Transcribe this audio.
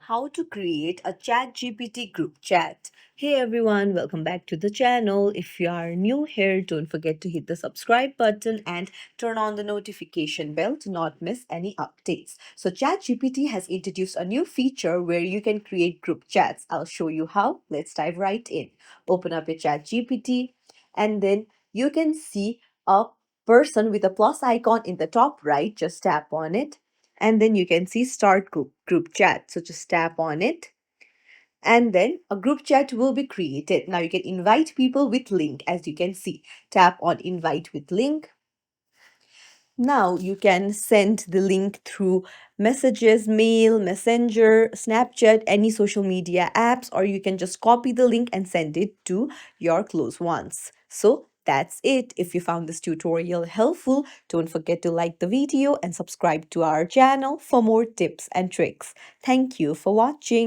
how to create a ChatGPT group chat. Hey everyone, welcome back to the channel. If you are new here, don't forget to hit the subscribe button and turn on the notification bell to not miss any updates. So ChatGPT has introduced a new feature where you can create group chats. I'll show you how. Let's dive right in. Open up your ChatGPT and then you can see a person with a plus icon in the top right. Just tap on it and then you can see start group chat, so just tap on it and then a group chat will be created. Now you can invite people with link. As you can see, tap on invite with link. Now you can send the link through messages, mail, messenger, Snapchat, any social media apps, or you can just copy the link and send it to your close ones. So that's it. If you found this tutorial helpful, don't forget to like the video and subscribe to our channel for more tips and tricks. Thank you for watching.